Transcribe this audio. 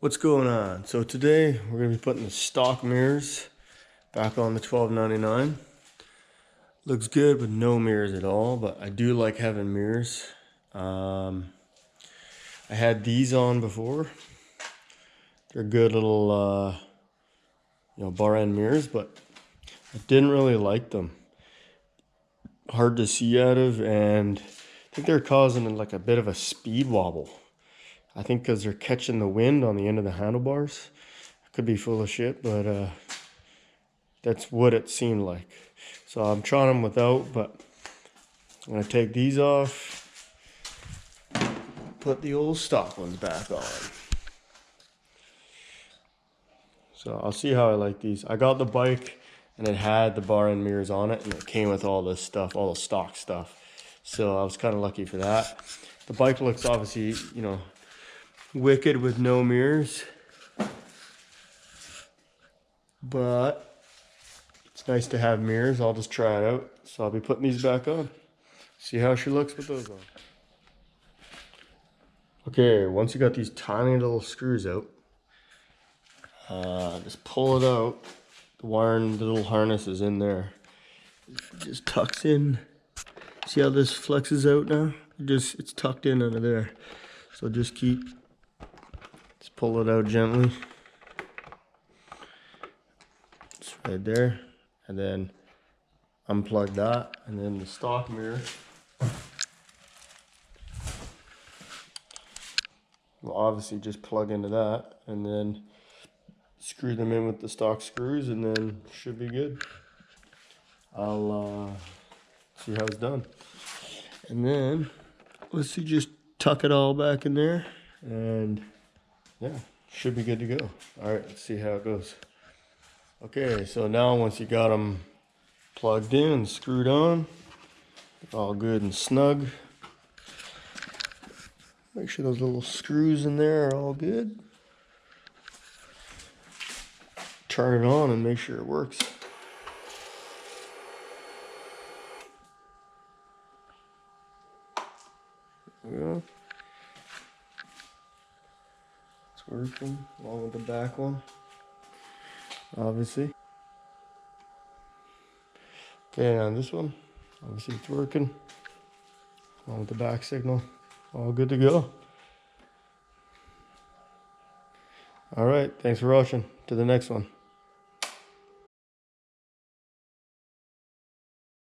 What's going on? So today we're going to be putting the stock mirrors back on the $12.99. Looks good with no mirrors at all, but I do like having mirrors. I had these on before. They're good little bar end mirrors, but I didn't really like them. Hard to see out of, and I think they're causing like a bit of a speed wobble. I think because they're catching the wind on the end of the handlebars. I could be full of shit, but that's what it seemed like. So I'm trying them without, but I'm gonna take these off, put the old stock ones back on. So I'll see how I like these. I got the bike and it had the bar end mirrors on it, and it came with all this stuff, all the stock stuff. So I was kind of lucky for that. The bike looks obviously, wicked with no mirrors, but it's nice to have mirrors. I'll just try it out. So I'll be putting these back on. See how she looks with those on. Okay, once you got these tiny little screws out, just pull it out. The wire and the little harness is in there. It just tucks in. See how this flexes out now? It's tucked in under there. So just pull it out gently. It's right there. And then unplug that. And then the stock mirror will obviously just plug into that. And then screw them in with the stock screws, and then should be good. I'll see how it's done. And then let's see, just tuck it all back in there, and yeah, should be good to go. All right, let's see how it goes. Okay, so now once you got them plugged in and screwed on, all good and snug. Make sure those little screws in there are all good. Turn it on and make sure it works. There we go. It's working along with the back one, obviously. Okay, on this one, obviously it's working along with the back signal. All good to go. All right, thanks for watching. To the next one.